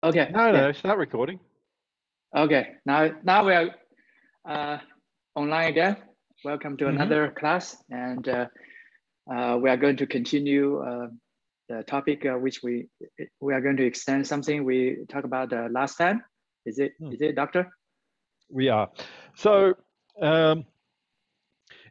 Okay. No, start recording. Okay. Now we are online again. Welcome to another class, and we are going to continue the topic which we are going to extend something we talked about last time. Is it, Doctor? We are. So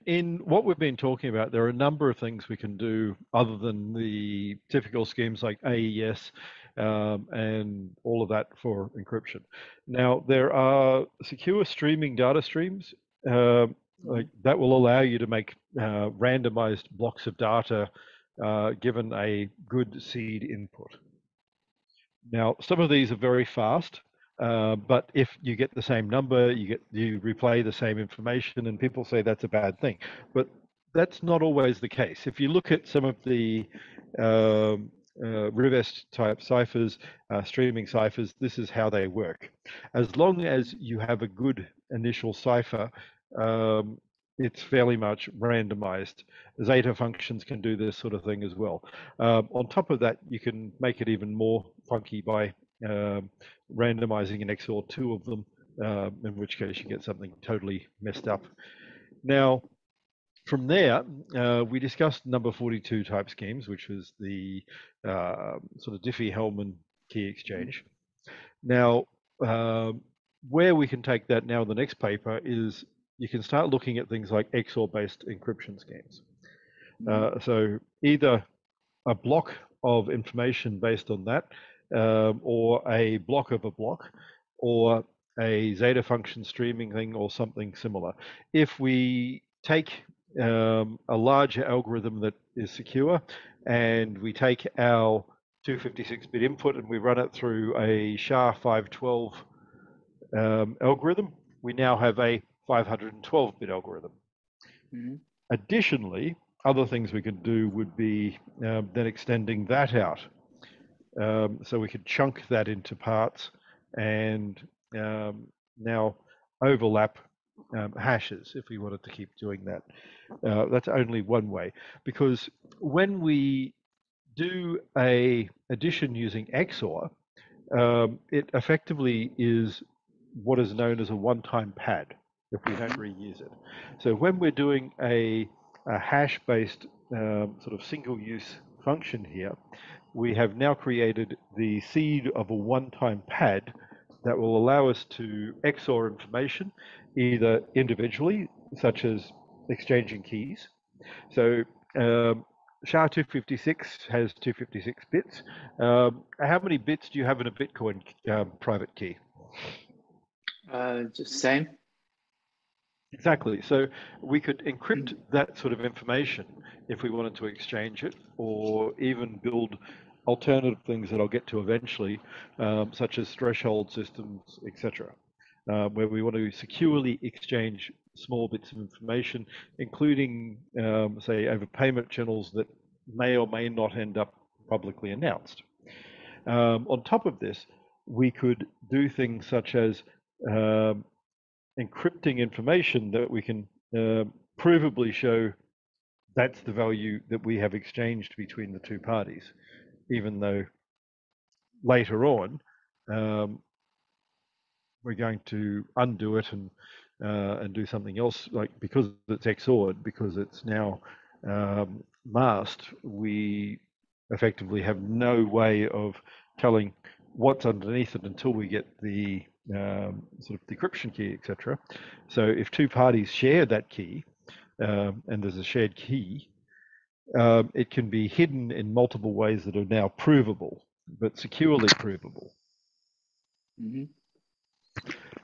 in what we've been talking about, there are a number of things we can do other than the typical schemes like AES and all of that for encryption. Now, there are secure streaming data streams like that will allow you to make randomized blocks of data given a good seed input. Now, some of these are very fast. But if you get the same number, you replay the same information, and people say that's a bad thing. But that's not always the case. If you look at some of the Rivest type ciphers, streaming ciphers, this is how they work. As long as you have a good initial cipher, it's fairly much randomized. Zeta functions can do this sort of thing as well. On top of that, you can make it even more funky by randomizing an XOR two of them, in which case you get something totally messed up. Now, from there, we discussed number 42 type schemes, which was the sort of DiffieHellman key exchange. Now, where we can take that now in the next paper is you can start looking at things like XOR-based encryption schemes. So either a block of information based on that, or a block of a block, or a Zeta function streaming thing, or something similar. If we take a larger algorithm that is secure, and we take our 256-bit input and we run it through a SHA-512 algorithm, we now have a 512-bit algorithm. Additionally, other things we could do would be then extending that out. So we could chunk that into parts and now overlap hashes if we wanted to keep doing that. That's only one way, because when we do a addition using XOR, it effectively is what is known as a one-time pad if we don't reuse it. So when we're doing a hash-based sort of single-use function here, we have now created the seed of a one-time pad that will allow us to XOR information either individually, such as exchanging keys. So SHA-256 has 256 bits. How many bits do you have in a Bitcoin private key? Just same. Exactly. So we could encrypt that sort of information if we wanted to exchange it, or even build alternative things that I'll get to eventually, such as threshold systems, etc., where we want to securely exchange small bits of information, including, say, over payment channels that may or may not end up publicly announced. On top of this, we could do things such as encrypting information that we can provably show that's the value that we have exchanged between the two parties, even though later on we're going to undo it and do something else, like because it's XOR'd, because it's now masked, we effectively have no way of telling what's underneath it until we get the sort of decryption key, etc. So if two parties share that key, and there's a shared key, it can be hidden in multiple ways that are now provable, but securely provable.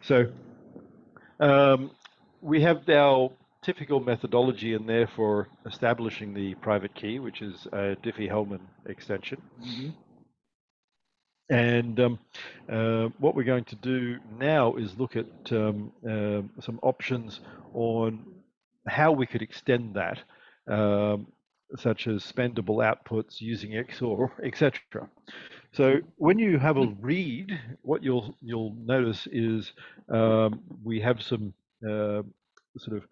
So we have our typical methodology in there for establishing the private key, which is a DiffieHellman extension. And what we're going to do now is look at some options on how we could extend that, such as spendable outputs using XOR, etc. So when you have a read, what you'll notice is we have some sort of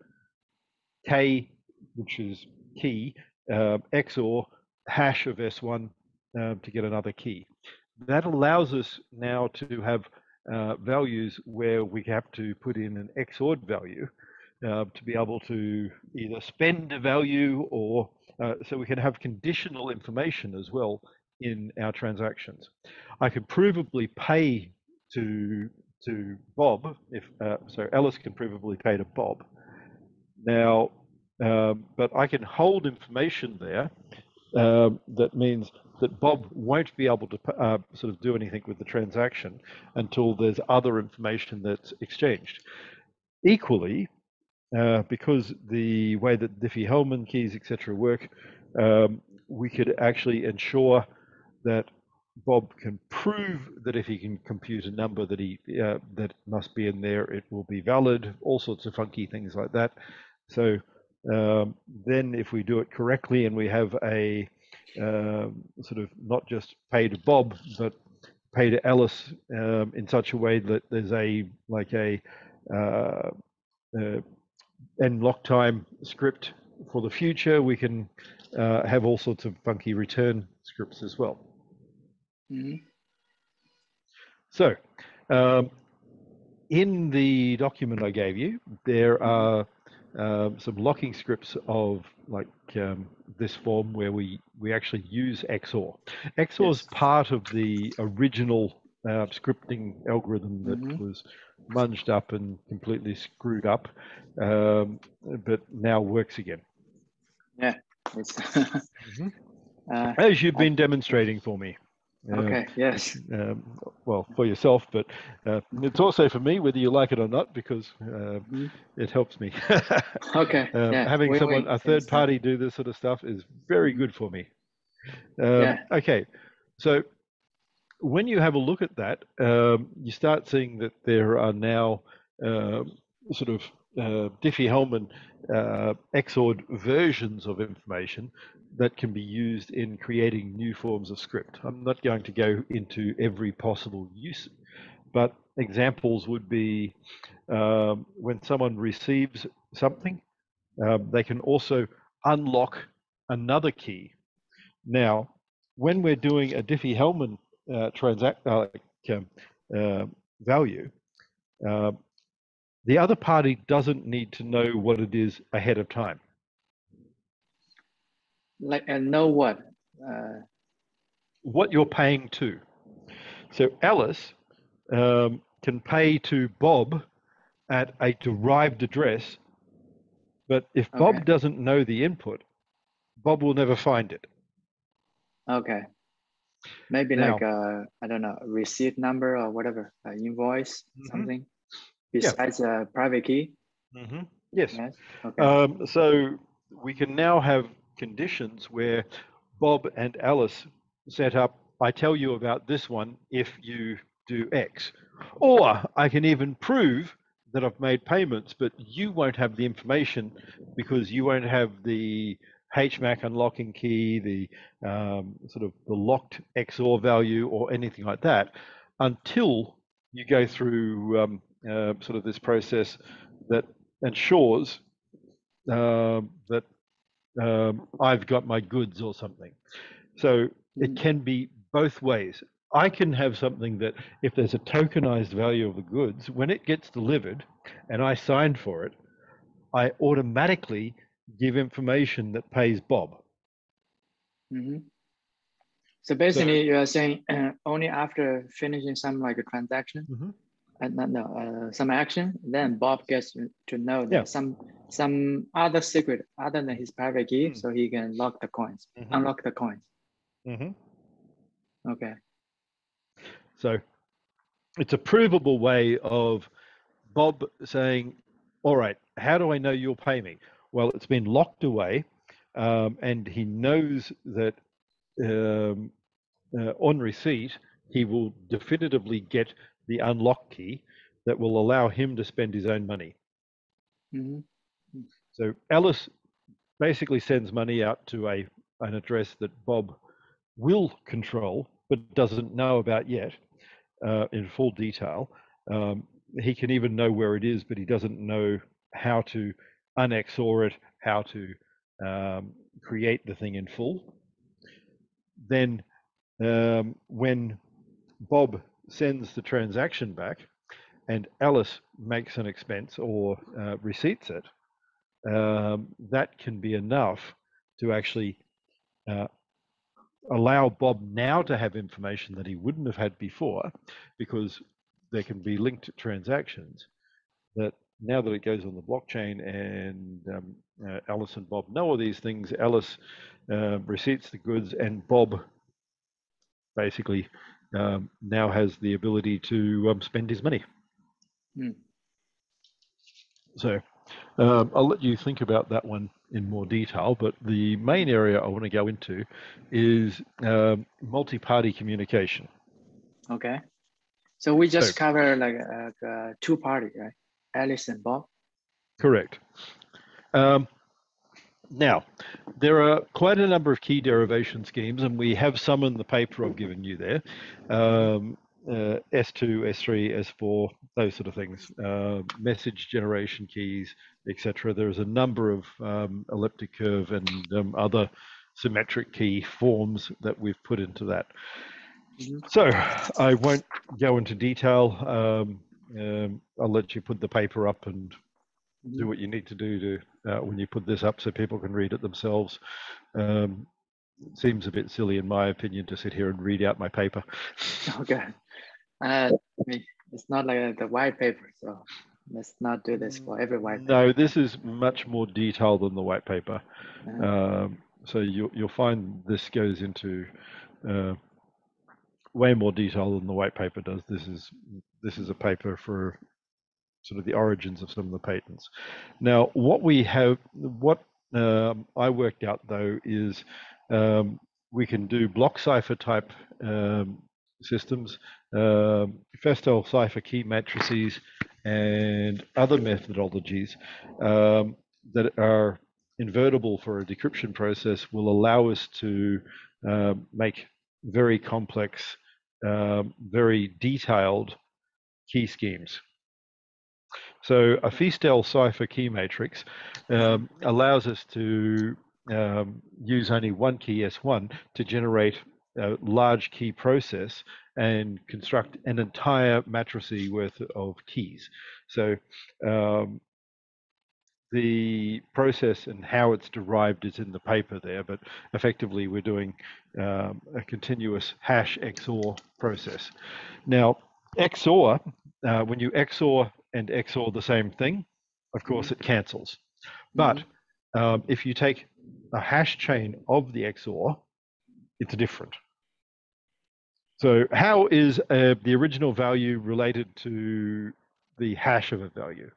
K, which is key, XOR hash of S1 to get another key. that allows us now to have values where we have to put in an XOR value to be able to either spend a value or so we can have conditional information as well in our transactions. I could provably pay to Bob if so Alice can provably pay to Bob. Now, but I can hold information there that means that Bob won't be able to sort of do anything with the transaction until there's other information that's exchanged. Equally, because the way that DiffieHellman keys, etc., work, we could actually ensure that Bob can prove that if he can compute a number that that must be in there, it will be valid. All sorts of funky things like that. So then, if we do it correctly and we have a sort of not just pay to Bob, but pay to Alice in such a way that there's a like a end lock time script for the future, we can have all sorts of funky return scripts as well. Mm-hmm. So in the document I gave you, there are some locking scripts of like this form where we actually use XOR. XOR is part of the original scripting algorithm that was munged up and completely screwed up, but now works again. Yeah, it's as you've been demonstrating for me. Okay, yes. Well, for yourself, but it's also for me, whether you like it or not, because it helps me. Okay. Yeah. Having a third party do this sort of stuff is very good for me. Okay, so when you have a look at that, you start seeing that there are now sort of DiffieHellman XORed versions of information that can be used in creating new forms of script. I'm not going to go into every possible use, but examples would be when someone receives something, they can also unlock another key. Now, when we're doing a DiffieHellman value, the other party doesn't need to know what it is ahead of time. Like, know what? What you're paying to. So Alice can pay to Bob at a derived address, but if Bob doesn't know the input, Bob will never find it. Okay. Maybe now, like I don't know, receipt number or whatever, invoice, something besides a private key. Yes. Okay. So we can now have conditions where Bob and Alice set up, I tell you about this one if you do X. Or I can even prove that I've made payments, but you won't have the information because you won't have the HMAC unlocking key, the sort of the locked XOR value or anything like that until you go through sort of this process that ensures that I've got my goods or something. So it can be both ways. I can have something that if there's a tokenized value of the goods, when it gets delivered and I signed for it, I automatically give information that pays Bob. So basically you are saying only after finishing some like a transaction and some action, then Bob gets to know that some other secret other than his private key, so he can lock the coins, unlock the coins. Okay. So it's a provable way of Bob saying, all right, how do I know you'll pay me? Well, it's been locked away and he knows that on receipt, he will definitively get the unlock key that will allow him to spend his own money. So Alice basically sends money out to an address that Bob will control, but doesn't know about yet in full detail. He can even know where it is, but he doesn't know how to un-XOR it, how to create the thing in full. Then when Bob sends the transaction back and Alice makes an expense or receipts it, that can be enough to actually allow Bob now to have information that he wouldn't have had before, because there can be linked transactions that now that it goes on the blockchain and Alice and Bob know all these things, Alice receipts the goods and Bob basically now has the ability to spend his money. So I'll let you think about that one in more detail, but the main area I want to go into is multi-party communication. Okay. So we just cover like two party, right? Alice and Bob. Correct. Now, there are quite a number of key derivation schemes, and we have some in the paper I've given you there. S2, S3, S4, those sort of things, message generation keys, etc. There's a number of elliptic curve and other symmetric key forms that we've put into that. So I won't go into detail. I'll let you put the paper up and do what you need to do to when you put this up so people can read it themselves. It seems a bit silly, in my opinion, to sit here and read out my paper. Okay. I mean, it's not like the white paper, so let's not do this for every white paper. No, this is much more detailed than the white paper. So you'll find this goes into way more detail than the white paper does. This is a paper for sort of the origins of some of the patents. Now, what I worked out though is we can do block cipher type systems, Festel cipher key matrices, and other methodologies that are invertible for a decryption process will allow us to make very complex, very detailed key schemes. So a Festel cipher key matrix allows us to use only one key S1 to generate a large key process and construct an entire matrice worth of keys. So the process and how it's derived is in the paper there, but effectively we're doing a continuous hash XOR process. Now, XOR, when you XOR and XOR the same thing, of course it cancels. But if you take a hash chain of the XOR, it's different. So how is the original value related to the hash of a value?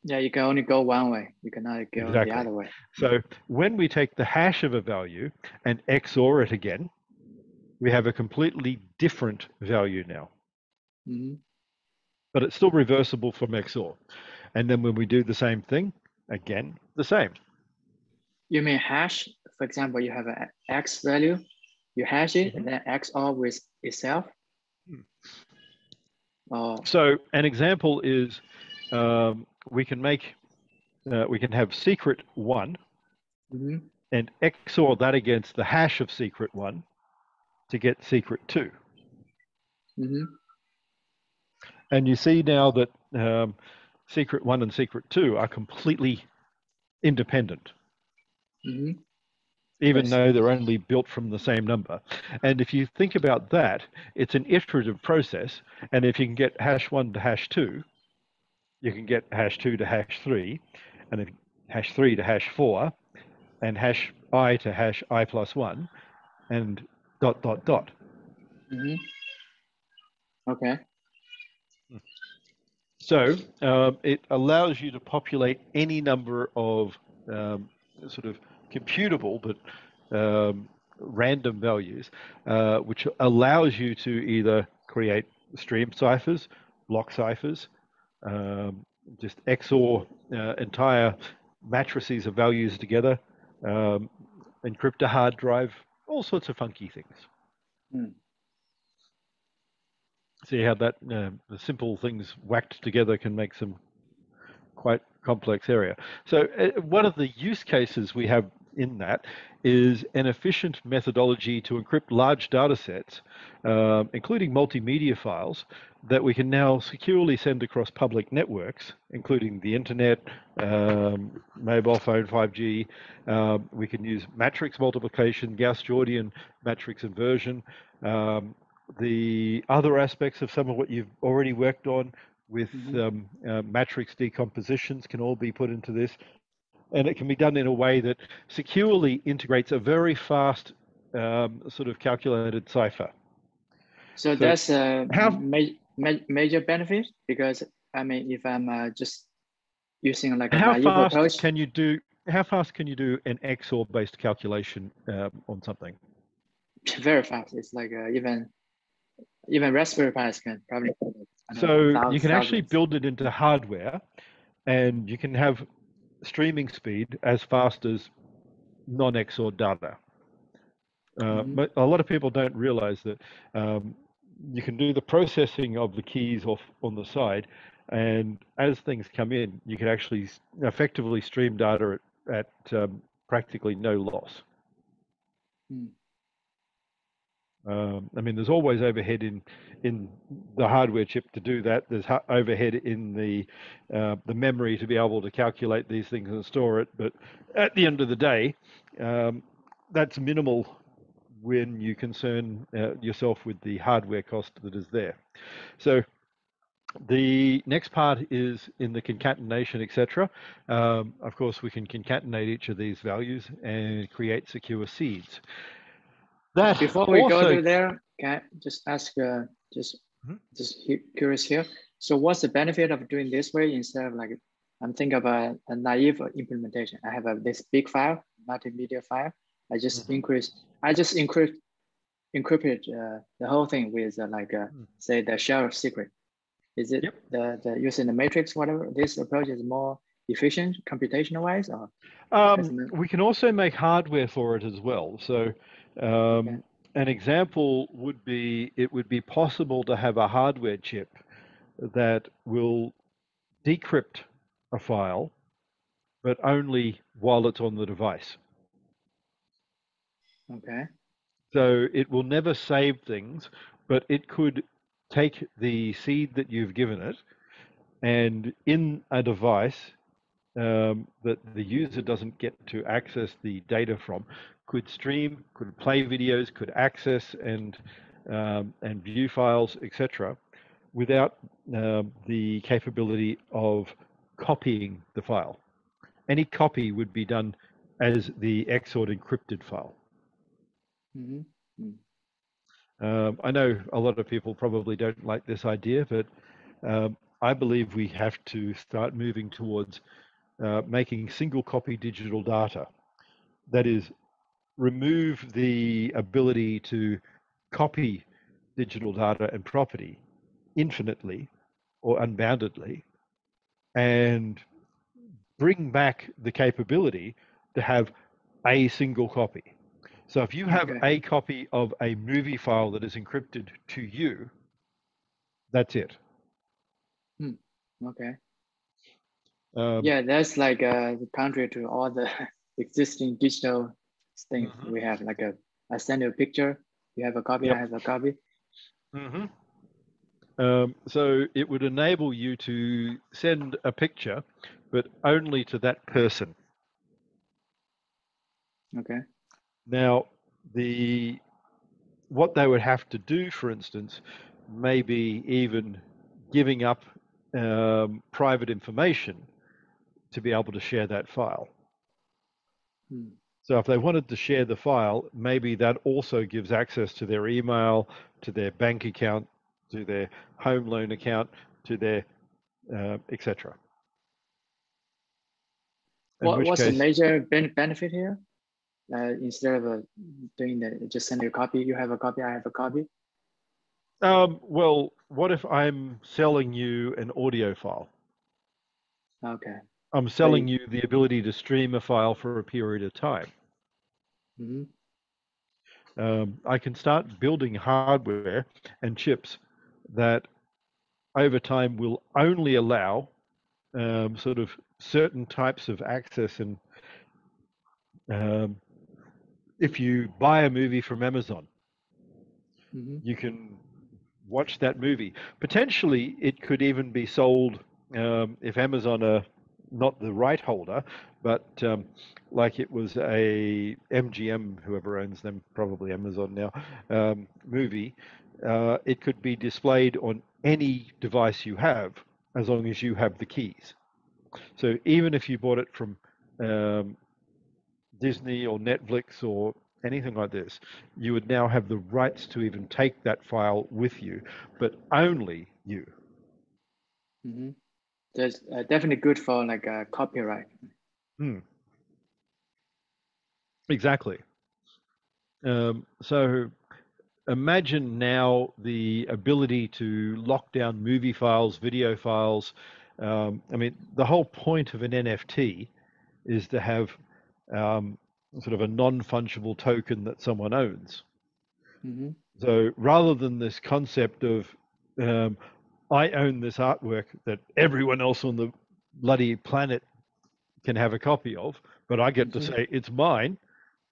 Yeah, you can only go one way. You cannot go the other way. So when we take the hash of a value and XOR it again, we have a completely different value now. But it's still reversible from XOR. And then when we do the same thing, again, the same. You mean hash? For example, you have an X value, you hash it, and then XOR with itself? So an example is we can have secret 1 and XOR that against the hash of secret 1 to get secret 2. And you see now that secret 1 and secret 2 are completely independent, even though they're only built from the same number. And if you think about that, it's an iterative process. And if you can get hash 1 to hash 2, you can get hash 2 to hash 3, and if hash 3 to hash 4, and hash I to hash I plus 1, and ... Okay. So it allows you to populate any number of sort of computable but random values, which allows you to either create stream ciphers, block ciphers, just XOR entire matrices of values together, encrypt a hard drive, all sorts of funky things. See how that the simple things whacked together can make some quite complex area. So one of the use cases we have in that is an efficient methodology to encrypt large data sets, including multimedia files, that we can now securely send across public networks, including the internet, mobile phone, 5G. We can use matrix multiplication, Gauss-Jordan matrix inversion. The other aspects of some of what you've already worked on with matrix decompositions can all be put into this. And it can be done in a way that securely integrates a very fast sort of calculated cipher. So that's a major benefit, because I mean, if I'm just using like a naive approach. How fast can you do an XOR based calculation on something? Very fast. It's like even Raspberry Pis can probably. So you can actually build it into hardware, and you can have streaming speed as fast as non-XOR data. But a lot of people don't realize that you can do the processing of the keys off on the side, and as things come in, you can actually effectively stream data at practically no loss. I mean, there's always overhead in the hardware chip to do that. There's overhead in the memory to be able to calculate these things and store it. But at the end of the day, that's minimal when you concern yourself with the hardware cost that is there. So the next part is in the concatenation, etc. Of course, we can concatenate each of these values and create secure seeds. Before we go to there, can I just ask, just curious here. So what's the benefit of doing this way instead of like, I'm thinking of a naive implementation. I have this big file, multimedia file. I just encrypted the whole thing with say the shell secret. Is it the using the matrix, whatever? This approach is more efficient computational wise, or? We can also make hardware for it as well. So an example would be, it would be possible to have a hardware chip that will decrypt a file, but only while it's on the device. Okay. So it will never save things, but it could take the seed that you've given it, and in a device that the user doesn't get to access the data from, could stream, could play videos, could access and view files, etc., without the capability of copying the file. Any copy would be done as the XOR encrypted file. I know a lot of people probably don't like this idea, but I believe we have to start moving towards making single copy digital data. That is, remove the ability to copy digital data and property infinitely or unboundedly, and bring back the capability to have a single copy. So if you have a copy of a movie file that is encrypted to you, that's it. Okay. Yeah, that's like contrary to all the existing digital things we have. Like I send you a picture, you have a copy, I have a copy. So it would enable you to send a picture, but only to that person. Okay. Now, what they would have to do, for instance, may be even giving up private information to be able to share that file. So if they wanted to share the file, maybe that also gives access to their email, to their bank account, to their home loan account, to their etc. What's the major benefit here? Instead of doing that, just send you a copy, you have a copy, I have a copy? Well, what if I'm selling you an audio file? Okay. I'm selling you the ability to stream a file for a period of time. I can start building hardware and chips that over time will only allow sort of certain types of access and if you buy a movie from Amazon, Mm-hmm. you can watch that movie. Potentially, it could even be sold if Amazon are not the right holder, but like it was a MGM, whoever owns them, probably Amazon now, movie. It could be displayed on any device you have, as long as you have the keys. So even if you bought it from um, Disney or Netflix or anything like this, you would now have the rights to even take that file with you, but only you. Mm-hmm. That's definitely good for like copyright. Hmm, exactly. So imagine now the ability to lock down movie files, video files. I mean, the whole point of an NFT is to have sort of a non-fungible token that someone owns. Mm-hmm. So rather than this concept of um, I own this artwork that everyone else on the bloody planet can have a copy of, but I get to Mm-hmm. say it's mine,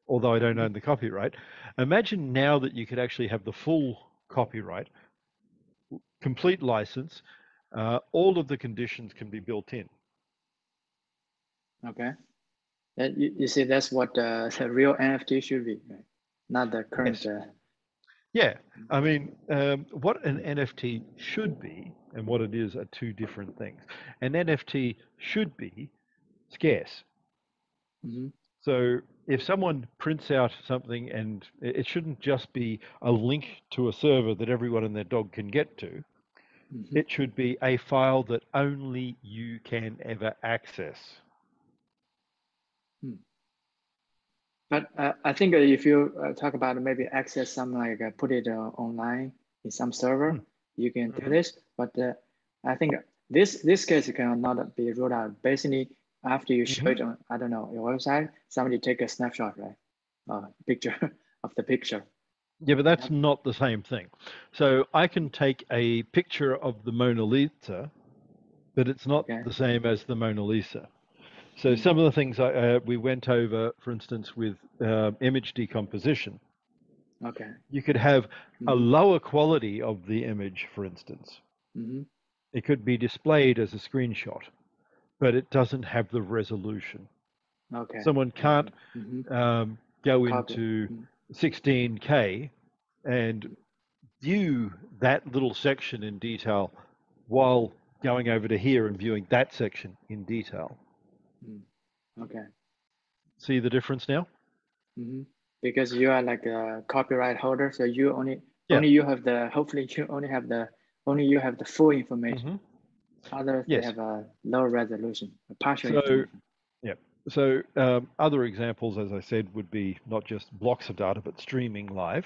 although I don't Mm-hmm. own the copyright. Imagine now that you could actually have the full copyright, complete license, all of the conditions can be built in. Okay. You see, that's what the real NFT should be, right? Not the current. Yes. Yeah. I mean, what an NFT should be and what it is are two different things. An NFT should be scarce. Mm-hmm. So if someone prints out something, and it shouldn't just be a link to a server that everyone and their dog can get to, Mm-hmm. it should be a file that only you can ever access. Hmm. But I think if you talk about maybe access some like put it online in some server, you can do Mm-hmm. this. But I think this case cannot be ruled out. Basically, after you show Mm-hmm. it on, I don't know, your website, somebody take a snapshot, right? Picture of the picture. Yeah, but that's Yep. not the same thing. So I can take a picture of the Mona Lisa, but it's not Okay. the same as the Mona Lisa. So Mm. some of the things we went over, for instance, with image decomposition, Okay. you could have a Mm-hmm. lower quality of the image, for instance. Mm-hmm. It could be displayed as a screenshot, but it doesn't have the resolution. Okay. Someone can't Mm-hmm. go Copy. into Mm-hmm. 16K and view that little section in detail while going over to here and viewing that section in detail. Okay. See the difference now? Mm-hmm. Because you are like a copyright holder, so you Yeah. only you have the hopefully you only you have the full information. Mm-hmm. Others they Yes. have a low resolution, a partial So, information. yeah. So other examples, as I said, would be not just blocks of data, but streaming live.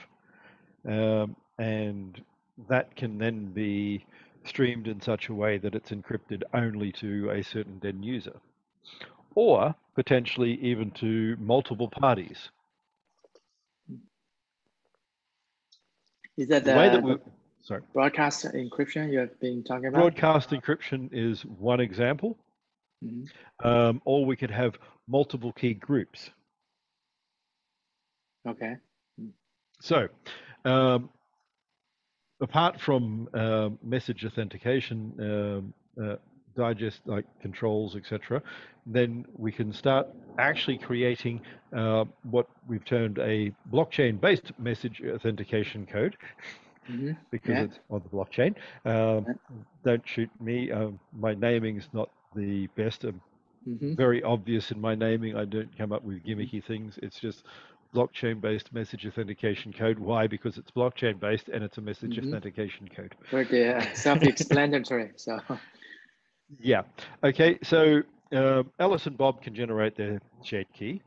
And that can then be streamed in such a way that it's encrypted only to a certain end user, or potentially even to multiple parties. Is that The way that we, the sorry, broadcast encryption you have been talking about? broadcast encryption is one example, Mm-hmm. or we could have multiple key groups. Okay. So, um, apart from message authentication, digest like controls, etc., then we can start actually creating what we've termed a blockchain-based message authentication code, Mm-hmm. because Yeah. it's on the blockchain. Don't shoot me. My naming is not the best. Mm-hmm. Very obvious in my naming. I don't come up with Mm-hmm. gimmicky things. It's just blockchain-based message authentication code. Why? Because it's blockchain-based and it's a message Mm-hmm. authentication code. Pretty self-explanatory. So. Yeah. Okay. So Alice and Bob can generate their shared key.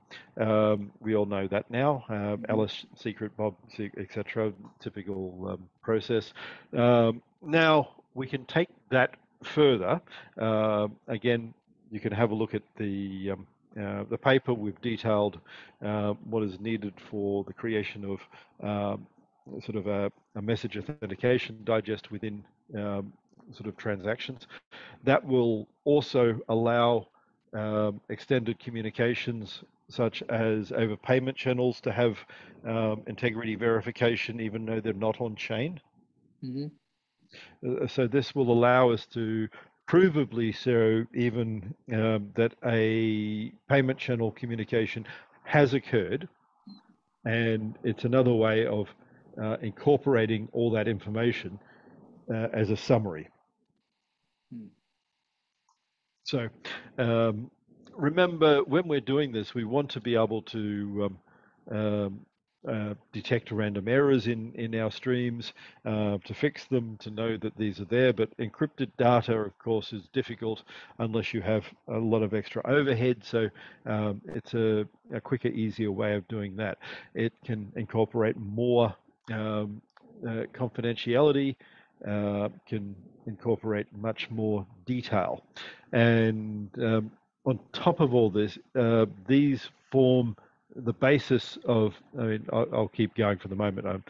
We all know that now. Alice secret, Bob etc. Typical process. Now we can take that further. Again, you can have a look at the paper. We've detailed what is needed for the creation of sort of a message authentication digest within sort of transactions. That will also allow extended communications such as over payment channels to have integrity verification even though they're not on chain. So this will allow us to provably show even that a payment channel communication has occurred, and it's another way of incorporating all that information as a summary. So remember, when we're doing this, we want to be able to detect random errors in our streams, to fix them, to know that these are there. But encrypted data, of course, is difficult unless you have a lot of extra overhead. So it's a quicker, easier way of doing that. It can incorporate more confidentiality, can incorporate much more detail. And on top of all this, these form the basis of, I mean, I'll keep going for the moment,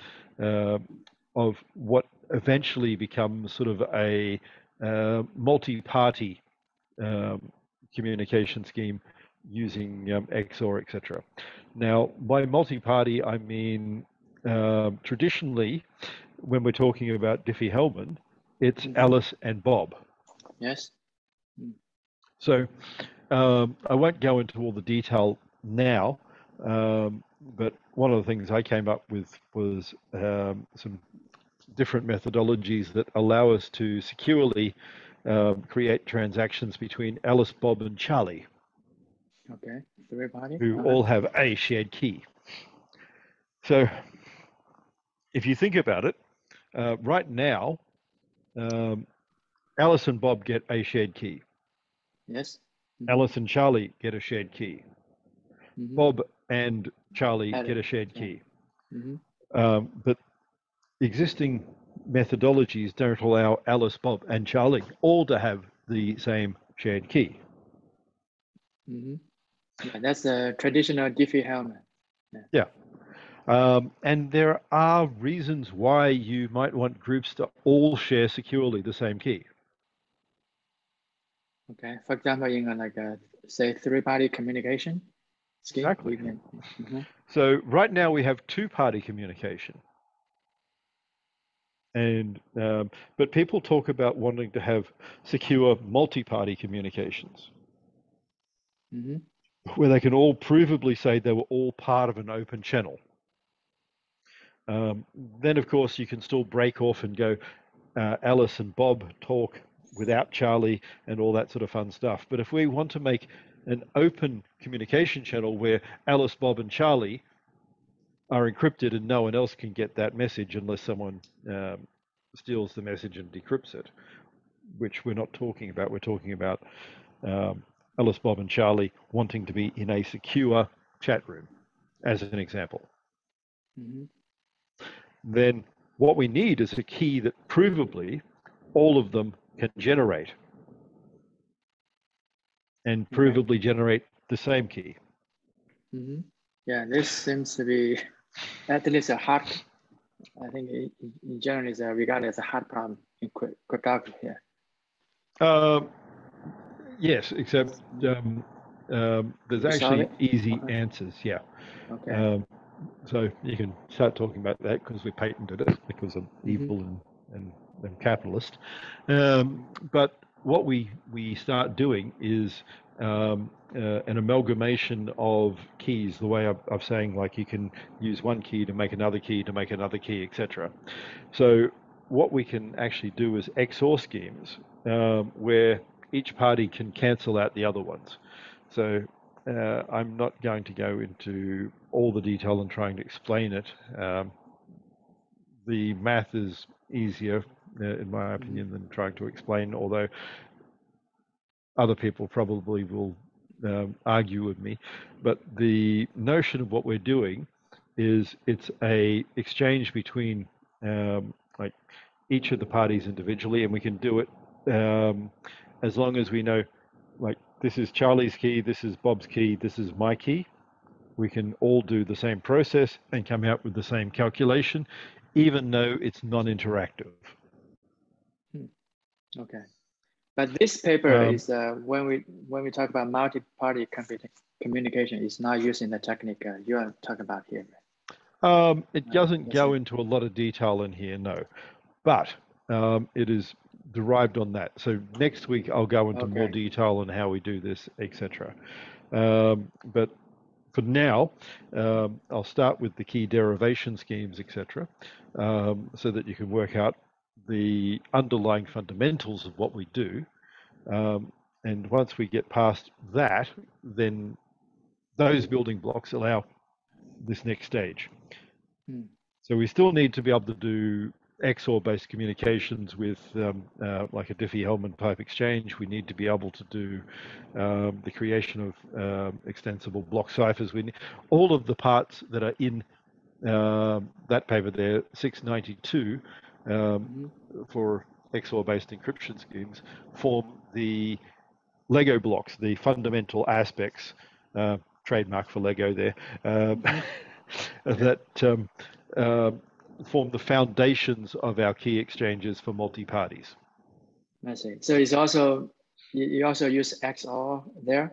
of what eventually becomes sort of a multi-party communication scheme using XOR, etc. Now, by multi-party, I mean traditionally, when we're talking about Diffie-Hellman, it's Alice and Bob. Yes. So I won't go into all the detail now, but one of the things I came up with was some different methodologies that allow us to securely create transactions between Alice, Bob, and Charlie. Okay, everybody. Who all have a shared key. So if you think about it, right now, Alice and Bob get a shared key. Yes. Alice and Charlie get a shared key. Bob and Charlie get a shared key. But existing methodologies don't allow Alice, Bob, and Charlie all to have the same shared key. Yeah, that's a traditional Diffie-Hellman. Yeah. And there are reasons why you might want groups to all share securely the same key. Okay, for example, in like say three-party communication scheme. Exactly. So right now we have two-party communication, and but people talk about wanting to have secure multi-party communications, where they can all provably say they were all part of an open channel. Then, of course, you can still break off and go, Alice and Bob talk without Charlie and all that sort of fun stuff. But if we want to make an open communication channel where Alice, Bob, and Charlie are encrypted and no one else can get that message unless someone steals the message and decrypts it, which we're not talking about. We're talking about Alice, Bob, and Charlie wanting to be in a secure chat room, as an example. Then what we need is a key that provably all of them can generate, and provably generate the same key. Yeah, this seems to be at least a hard, I think in general is regarded as a hard problem in cryptography here. Yes, except there's actually easy answers, yeah. Okay. So you can start talking about that because we patented it because I'm evil and capitalist. But what we start doing is an amalgamation of keys, the way of saying, like, you can use one key to make another key to make another key, etc. So what we can actually do is XOR schemes where each party can cancel out the other ones. So I'm not going to go into all the detail and trying to explain it. The math is easier, in my opinion, than trying to explain, although other people probably will argue with me. But the notion of what we're doing is it's a exchange between like each of the parties individually, and we can do it as long as we know, like, this is Charlie's key, this is Bob's key, this is my key. We can all do the same process and come out with the same calculation, even though it's non-interactive. Okay. But this paper is when we talk about multi-party communication, is not using the technique you are talking about here. It doesn't go into a lot of detail in here, no, but it is derived on that. So next week I'll go into more detail on how we do this, etc. But for now, I'll start with the key derivation schemes, etc., so that you can work out the underlying fundamentals of what we do. And once we get past that, then those building blocks allow this next stage. So we still need to be able to do XOR-based communications with like a DiffieHellman type exchange. We need to be able to do the creation of extensible block ciphers. We need all of the parts that are in that paper there, 692, for XOR-based encryption schemes, form the Lego blocks, the fundamental aspects, trademark for Lego there, that form the foundations of our key exchanges for multi-parties. I see. So it's also, you also use XOR there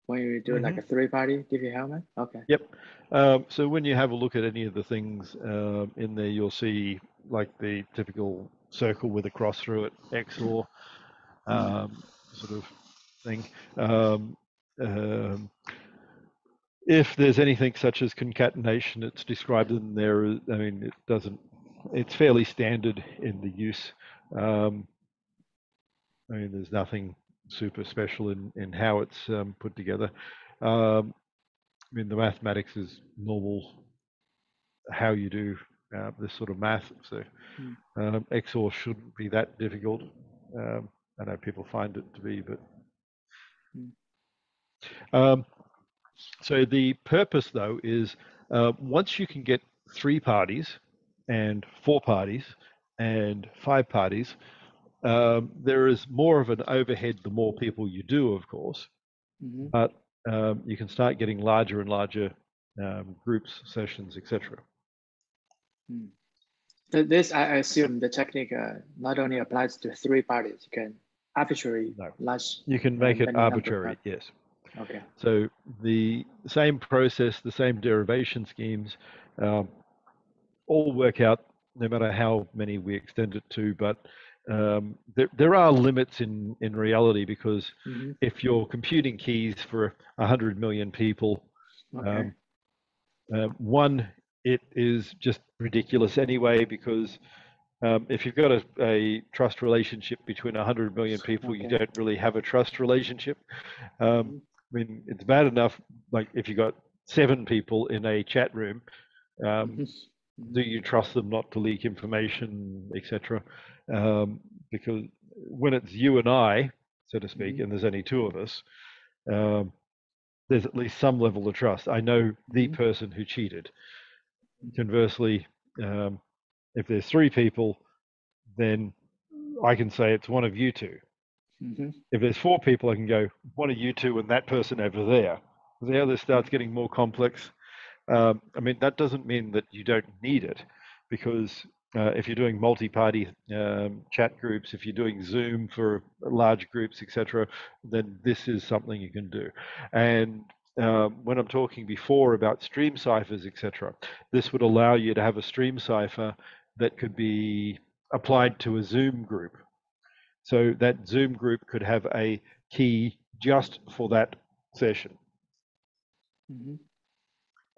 when you do like a three-party DiffieHellman? Okay. Yep. So when you have a look at any of the things in there, you'll see like the typical circle with a cross through it, XOR sort of thing. If there's anything such as concatenation, it's described in there. I mean, it doesn't, it's fairly standard in the use. I mean, there's nothing super special in how it's put together. I mean, the mathematics is normal, how you do this sort of math. So XOR shouldn't be that difficult. I know people find it to be, but so the purpose, though, is once you can get 3 parties and 4 parties and 5 parties, there is more of an overhead the more people you do, of course, but you can start getting larger and larger groups, sessions, etc. So this, I assume the technique not only applies to 3 parties, you can arbitrary large. You can make it arbitrary, yes. Okay. So the same process, the same derivation schemes, all work out no matter how many we extend it to, but there are limits in reality, because if you're computing keys for 100 million people, one, it is just ridiculous anyway, because if you've got a trust relationship between 100 million people, you don't really have a trust relationship. I mean, it's bad enough, like if you got 7 people in a chat room, do you trust them not to leak information, etc.? Because when it's you and I, so to speak, and there's only 2 of us, there's at least some level of trust. I know the person who cheated. Conversely, if there's 3 people, then I can say it's one of you 2. If there's 4 people, I can go, one of you 2 and that person over there. The other starts getting more complex. I mean, that doesn't mean that you don't need it, because if you're doing multi-party chat groups, if you're doing Zoom for large groups, etc., then this is something you can do. And when I'm talking before about stream ciphers, etc., this would allow you to have a stream cipher that could be applied to a Zoom group. So that Zoom group could have a key just for that session.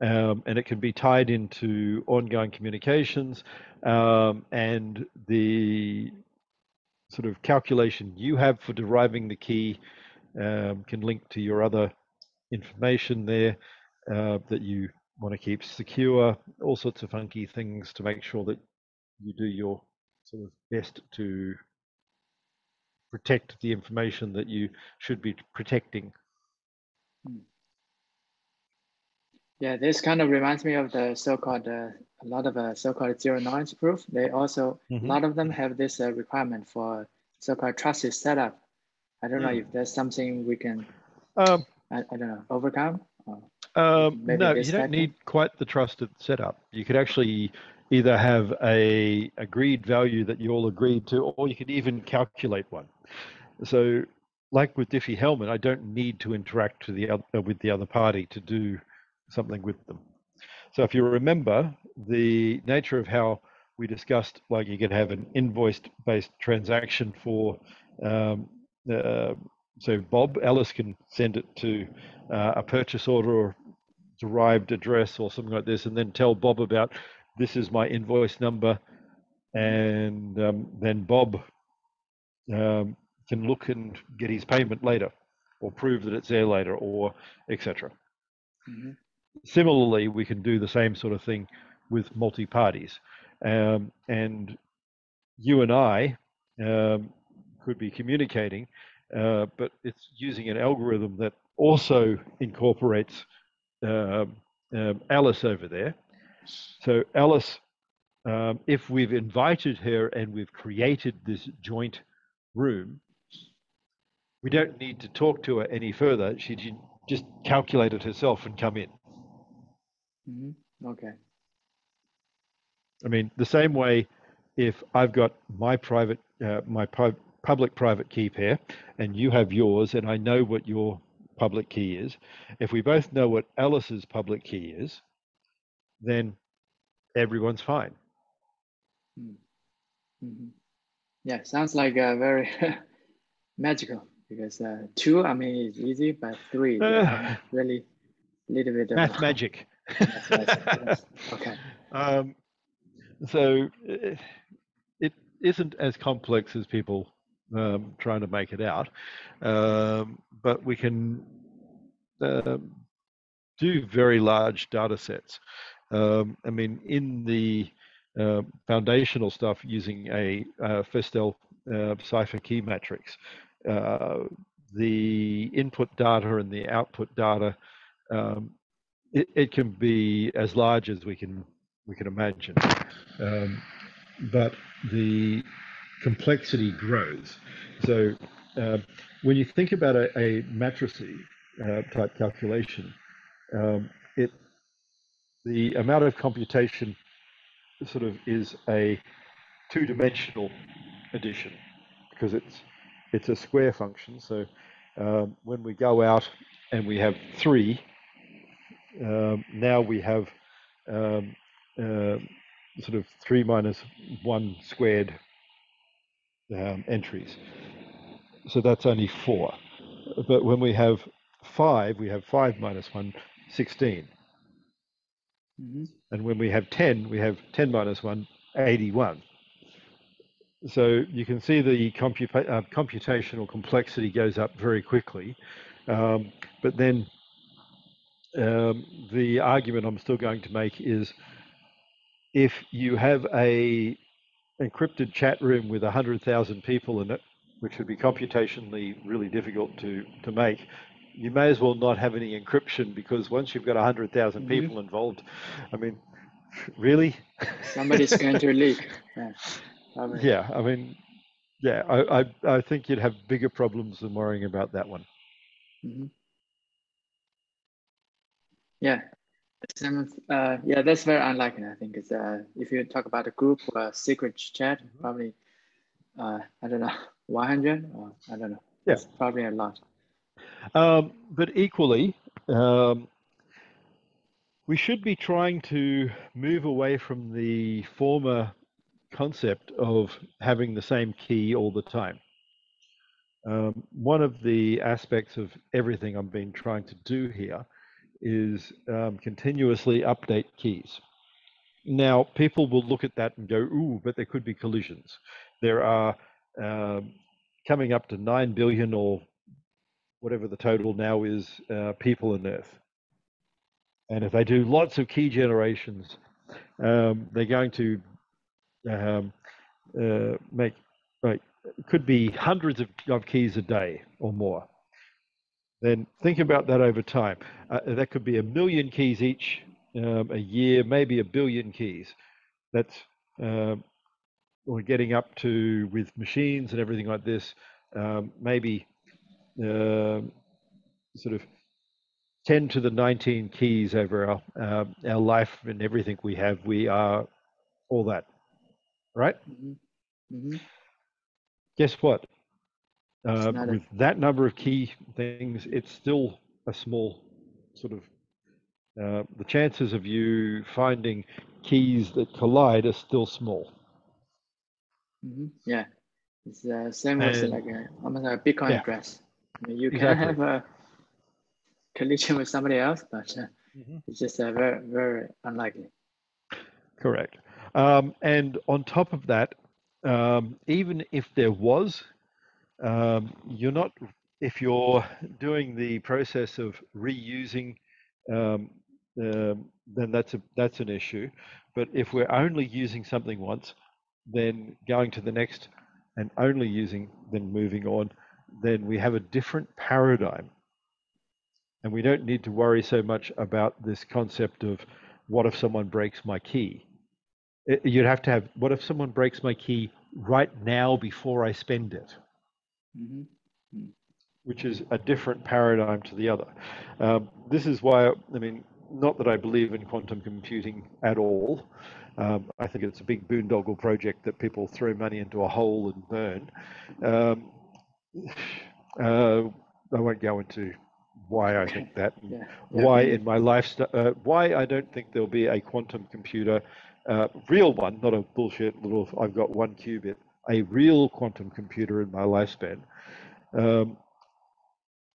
And it can be tied into ongoing communications, and the sort of calculation you have for deriving the key can link to your other information there that you want to keep secure, all sorts of funky things to make sure that you do your sort of best to protect the information that you should be protecting. Yeah, this kind of reminds me of the so-called, a lot of so-called zero knowledge proof. They also, a lot of them have this requirement for so-called trusted setup. I don't know if there's something we can, I don't know, overcome? No, you don't need quite the trusted setup. You could actually either have a agreed value that you all agreed to, or you could even calculate one. So, like with DiffieHellman, I don't need to interact with the other party to do something with them. So if you remember the nature of how we discussed, like you could have an invoice-based transaction for, so Bob, Alice can send it to a purchase order or derived address or something like this, and then tell Bob about this is my invoice number, and then Bob can look and get his payment later, or prove that it's there later, or etc. Similarly, we can do the same sort of thing with multi-parties, and you and I could be communicating, but it's using an algorithm that also incorporates Alice over there. So Alice, if we've invited her and we've created this joint room, we don't need to talk to her any further. She just calculate it herself and come in. Okay. I mean, the same way, if I've got my public-private key pair, and you have yours, and I know what your public key is, if we both know what Alice's public key is, then everyone's fine. Yeah, sounds like very magical, because 2, I mean, it's easy, but 3, really a little bit of math magic. Yes. Okay. So it isn't as complex as people trying to make it out, but we can do very large data sets. I mean, in the foundational stuff using a Festel cipher key matrix, the input data and the output data, it can be as large as we can imagine, but the complexity grows. So when you think about a matrices type calculation, the amount of computation sort of is a two-dimensional addition, because it's a square function. So when we go out and we have 3, now we have sort of 3 minus 1 squared entries. So that's only 4. But when we have 5, we have 5 minus 1, 16. And when we have 10, we have 10 minus 1, 81. So you can see the computational complexity goes up very quickly. But then the argument I'm still going to make is, if you have a encrypted chat room with 100,000 people in it, which would be computationally really difficult to make, you may as well not have any encryption, because once you've got 100,000 people involved, I mean, really? Somebody's going to leak. Yeah, I mean, yeah, I think you'd have bigger problems than worrying about that one. Yeah. Yeah, that's very unlikely. I think it's if you talk about a group or a secret chat, probably I don't know, 100 or I don't know. Yeah, it's probably a lot. But equally, we should be trying to move away from the former concept of having the same key all the time. One of the aspects of everything I've been trying to do here is continuously update keys. Now, people will look at that and go, ooh, but there could be collisions. There are coming up to 9 billion, or whatever the total now is, people on Earth. And if they do lots of key generations, they're going to make, like, it could be hundreds of keys a day or more. Then think about that over time. That could be 1 million keys each a year, maybe 1 billion keys. That's we're getting up to, with machines and everything like this, maybe sort of 10 to the 19 keys over our life and everything we have. We are all that, right? Guess what? with that number of key things, it's still a small sort of, the chances of you finding keys that collide are still small. Yeah, it's the same with like almost a Bitcoin address. I mean, you can have a collision with somebody else, but it's just very, very unlikely. Correct. And on top of that, even if there was, if you're doing the process of reusing, then that's an issue. But if we're only using something once, then going to the next and only using, then moving on, then we have a different paradigm. And we don't need to worry so much about this concept of what if someone breaks my key? You'd have to have, what if someone breaks my key right now before I spend it? Which is a different paradigm to the other. This is why, I mean, not that I believe in quantum computing at all. I think it's a big boondoggle project that people throw money into a hole and burn. I won't go into why I think that, why in my lifestyle, why I don't think there'll be a quantum computer, real one, not a bullshit little, I've got one qubit, a real quantum computer in my lifespan.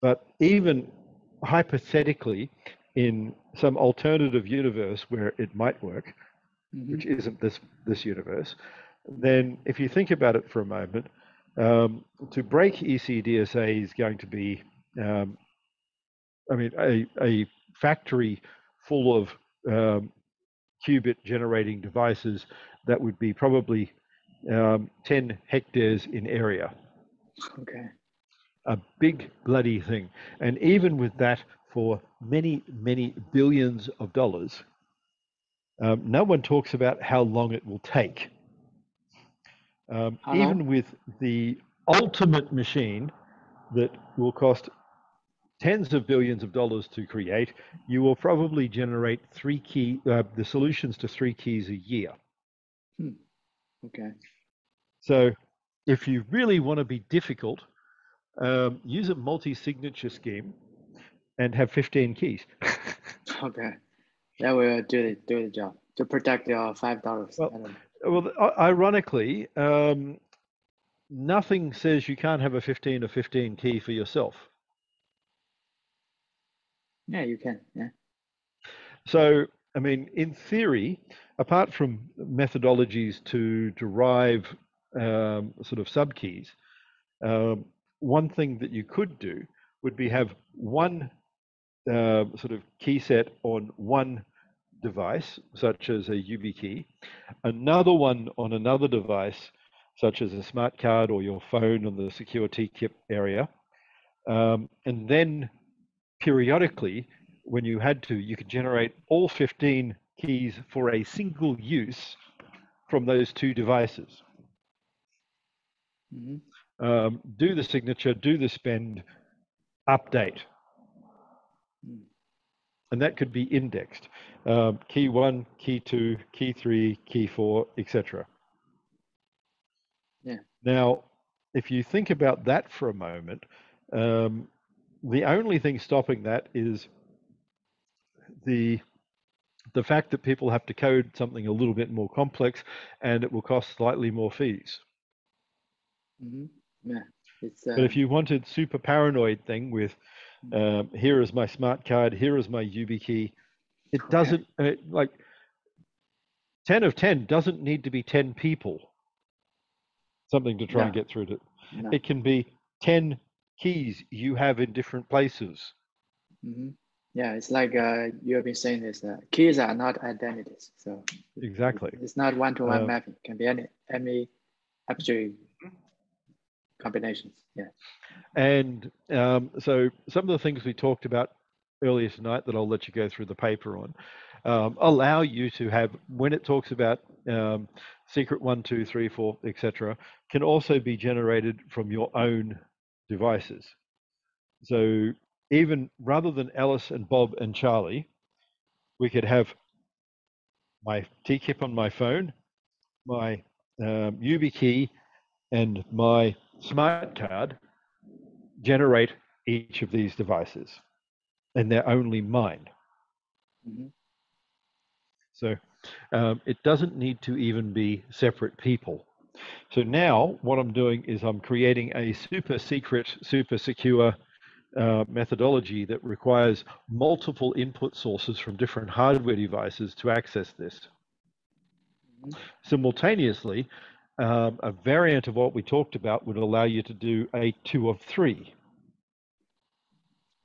But even hypothetically, in some alternative universe where it might work, which isn't this universe, then if you think about it for a moment, to break ECDSA is going to be, I mean, a factory full of qubit generating devices that would be probably 10 hectares in area. Okay. A big bloody thing. And even with that, for many, many billions of dollars, no one talks about how long it will take. Even with the ultimate machine that will cost tens of billions of dollars to create, you will probably generate the solutions to 3 keys a year. Okay. So if you really want to be difficult, use a multi-signature scheme and have 15 keys. Okay. That will do the job to protect your $5. Well, ironically, nothing says you can't have a 15 or 15 key for yourself. Yeah, you can. Yeah. So, I mean, in theory, apart from methodologies to derive sort of subkeys, one thing that you could do would be have one sort of key set on one device, such as a YubiKey, another one on another device, such as a smart card or your phone on the secure TKIP area. And then periodically, when you had to, you could generate all 15 keys for a single use from those two devices. Do the signature, do the spend, update. And that could be indexed. Key 1, key 2, key 3, key 4, etc. Yeah. Now, if you think about that for a moment, the only thing stopping that is the fact that people have to code something a little bit more complex, and it will cost slightly more fees. Yeah. But if you wanted super paranoid thing with, here is my smart card, here is my YubiKey, it doesn't, like 10 of 10 doesn't need to be 10 people, something to try and get through to. No. It can be 10 keys you have in different places. Yeah, it's like you have been saying this, keys are not identities. So exactly, it's not one-to-one mapping. It can be any arbitrary combinations. Yeah. And so some of the things we talked about earlier tonight that I'll let you go through the paper on, allow you to have, when it talks about secret 1, 2, 3, 4, etc., can also be generated from your own devices. So even rather than Alice and Bob and Charlie, we could have my TKIP on my phone, my YubiKey, and my smart card generate each of these devices, and they're only mine. So it doesn't need to even be separate people. So now what I'm doing is I'm creating a super secret, super secure methodology that requires multiple input sources from different hardware devices to access this. Simultaneously, a variant of what we talked about would allow you to do a 2 of 3.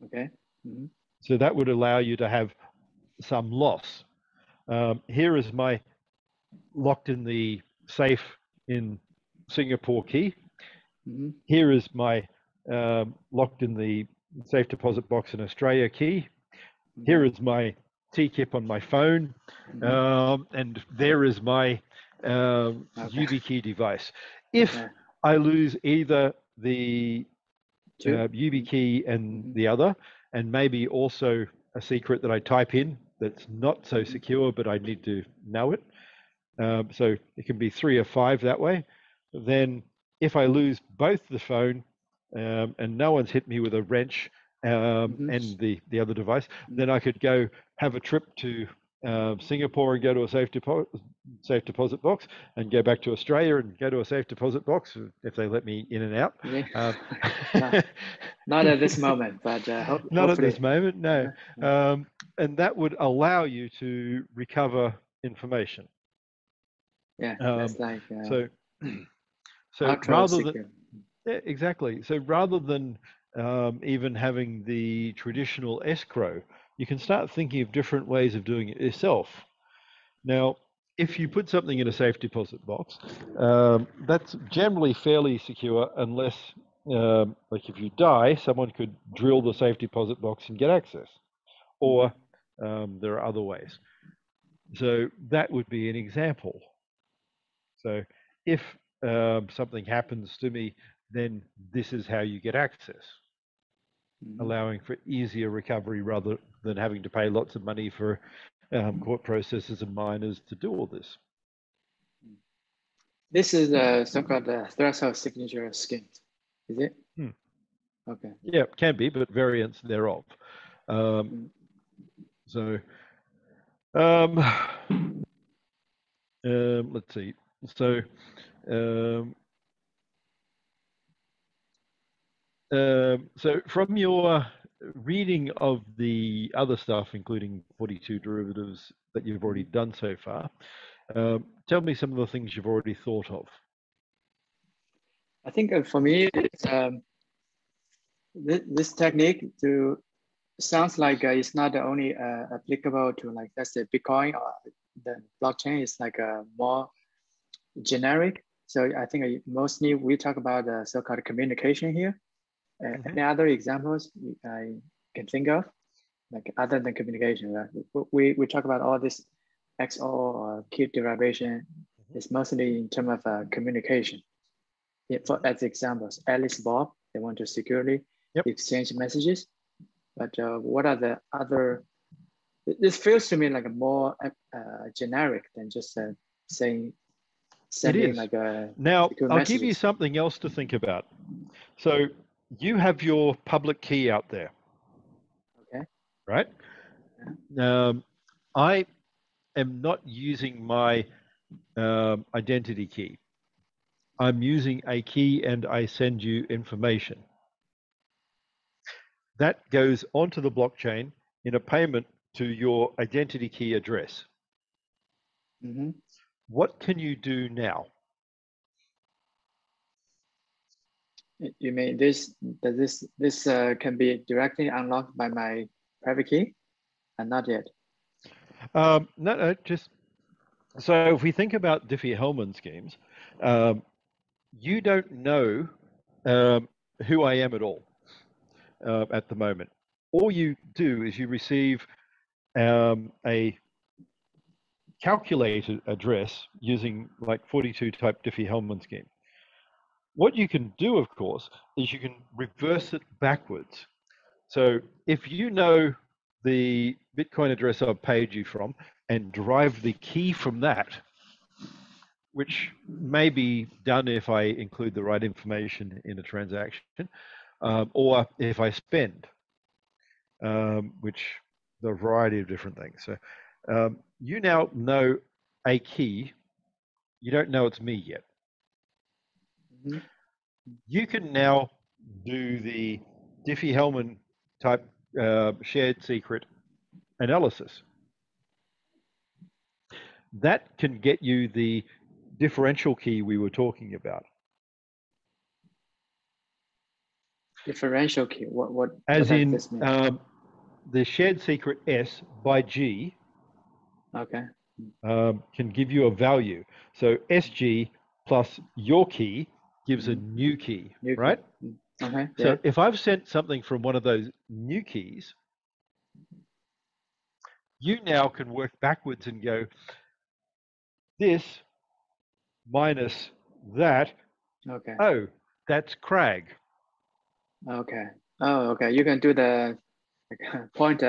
Okay. So that would allow you to have some loss. Here is my locked in the safe in Singapore key. Here is my locked in the safe deposit box in Australia key. Here is my TKIP on my phone, and there is my YubiKey device. If I lose either the YubiKey and the other, and maybe also a secret that I type in that's not so secure, but I need to know it. So it can be 3 or 5 that way. Then if I lose both the phone and no one's hit me with a wrench and the other device, then I could go have a trip to Singapore and go to a safe deposit box, and go back to Australia and go to a safe deposit box if they let me in and out. Not at this moment, but not at this moment, no. And that would allow you to recover information. Yeah, that's like so rather than exactly. So rather than even having the traditional escrow, you can start thinking of different ways of doing it yourself. Now, if you put something in a safe deposit box, that's generally fairly secure unless, like if you die, someone could drill the safe deposit box and get access, or there are other ways. So that would be an example. So if something happens to me, then this is how you get access, allowing for easier recovery rather than having to pay lots of money for court processors and miners to do all this. This is a so-called threshold signature scheme, is it? Okay. Yeah, it can be, but variants thereof. So let's see. So so from your reading of the other stuff, including 42 derivatives that you've already done so far, tell me some of the things you've already thought of. I think for me, it's, this technique sounds like it's not only applicable to, like, let's say Bitcoin or the blockchain. Is like a more generic. So I think mostly we talk about the so-called communication here. Any other examples I can think of, like other than communication? Right? We talk about all this XOR or key derivation. It's mostly in terms of communication. As examples, Alice, Bob, they want to securely exchange messages. But what are the other? This feels to me like a more generic than just saying sending like a. Now I'll give you something else to think about. So you have your public key out there. Okay. Right. I am not using my identity key. I'm using a key and I send you information. That goes onto the blockchain in a payment to your identity key address. What can you do now? You mean this can be directly unlocked by my private key? And not yet. No, just so if we think about DiffieHellman schemes, you don't know who I am at all at the moment. All you do is you receive a calculated address using like 42 type DiffieHellman scheme. What you can do, of course, is you can reverse it backwards. So if you know the Bitcoin address I've paid you from and derive the key from that, which may be done if I include the right information in a transaction, or if I spend, which there are a variety of different things. So you now know a key. You don't know it's me yet. Mm-hmm. You can now do the DiffieHellman type shared secret analysis. That can get you the differential key we were talking about. Differential key. What As does in this mean? the shared secret S by G Okay. can give you a value. So SG plus your key gives a new key, New right? key. Okay. So Yeah. if I've sent something from one of those new keys, you now can work backwards and go, this minus that, Okay. oh, that's Craig. Okay. Oh, okay. You can do the point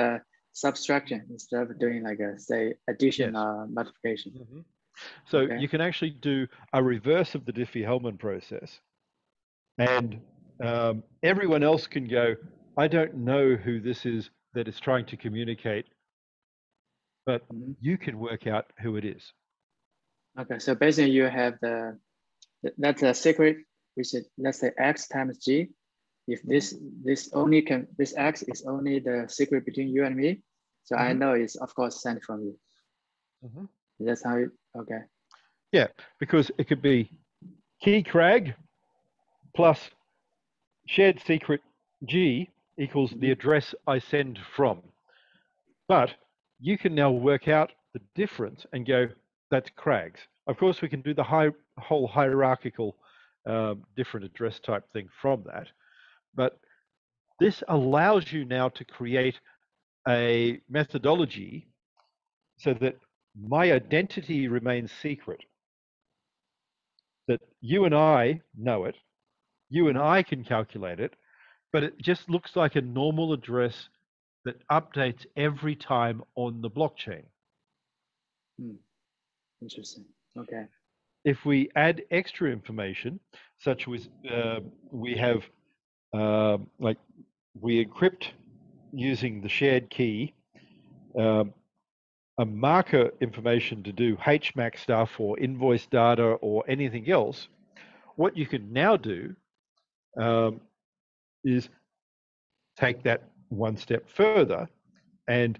subtraction instead of doing like a say addition Yes. or multiplication. So Okay. you can actually do a reverse of the Diffie-Hellman process, and everyone else can go, I don't know who this is that is trying to communicate, but you can work out who it is. Okay. So basically you have that's a secret, which is, let's say X times G. If this X is only the secret between you and me, so I know it's of course sent from you. That's how it, okay. Yeah, because it could be key Craig plus shared secret G equals the address I send from. But you can now work out the difference and go, that's Craig's. Of course, we can do the whole hierarchical different address type thing from that. But this allows you now to create a methodology so that my identity remains secret, that you and I know it, you and I can calculate it, but it just looks like a normal address that updates every time on the blockchain. Interesting. Okay. If we add extra information, such as we have, like we encrypt using the shared key, a marker information to do HMAC stuff or invoice data or anything else, what you can now do is take that one step further and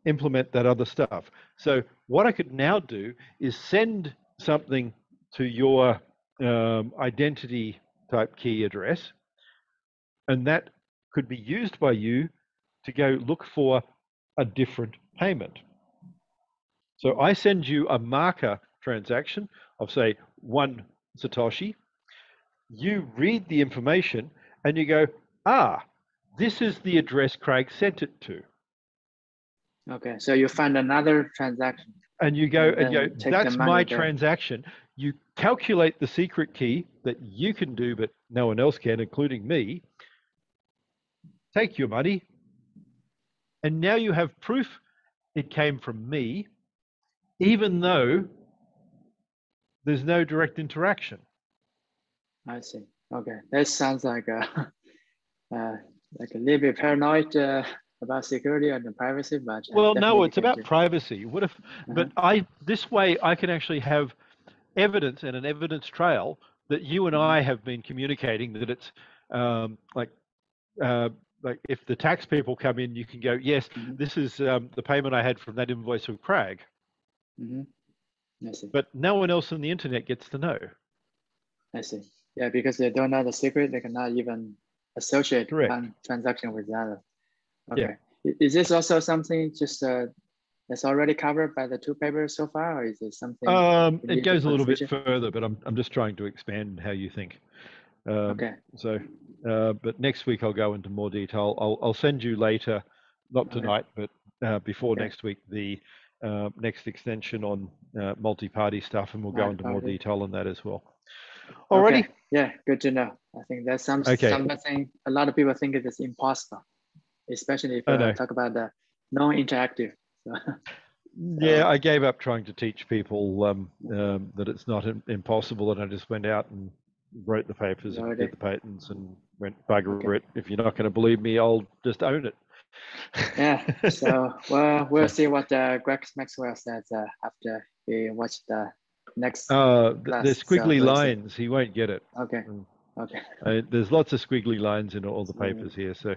implement that other stuff. So what I could now do is send something to your identity type key address, and that could be used by you to go look for a different payment. So I send you a marker transaction of say 1 Satoshi. You read the information and you go, ah, this is the address Craig sent it to. Okay, so you find another transaction. And you go, that's my transaction. You calculate the secret key that you can do, but no one else can, including me. Take your money. And now you have proof it came from me, even though there's no direct interaction. I see. Okay, that sounds like a little bit paranoid about security and privacy, but well, no, it's about privacy. What if? But this way I can actually have evidence and an evidence trail that you and I have been communicating that it's like if the tax people come in, you can go, yes, this is the payment I had from that invoice from Craig. I see. But no one else on the internet gets to know. I see. Yeah, because they don't know the secret, they cannot even associate one transaction with the other. Okay. Yeah. Is this also something just that's already covered by the two papers so far, or is it something? It goes a little bit further, but I'm just trying to expand how you think. Okay. So, but next week I'll go into more detail. I'll send you later, not tonight, but before next week, the next extension on multi-party stuff, and we'll go into more detail on that as well. Alrighty. Okay. Yeah, good to know. I think that's something a lot of people think it is impossible, especially if I talk about the non-interactive. Yeah, I gave up trying to teach people that it's not impossible, and I just went out and wrote the papers and Loaded. did the patents and went, bugger Okay. it. If you're not going to believe me, I'll just own it. Yeah. So well, we'll see what Greg Maxwell says after he watched the next class. There's squiggly lines. He won't get it. Okay. Okay. There's lots of squiggly lines in all the papers here, so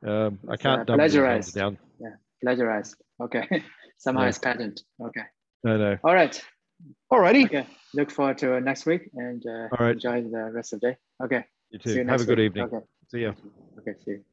I can't dumb these ones down. Yeah, plagiarized. Okay. Somehow it's patent. Okay. No. All right. Alrighty. Okay. Look forward to next week and enjoy the rest of the day. Okay. You too. Have a good evening. Okay. See ya. Okay. See you.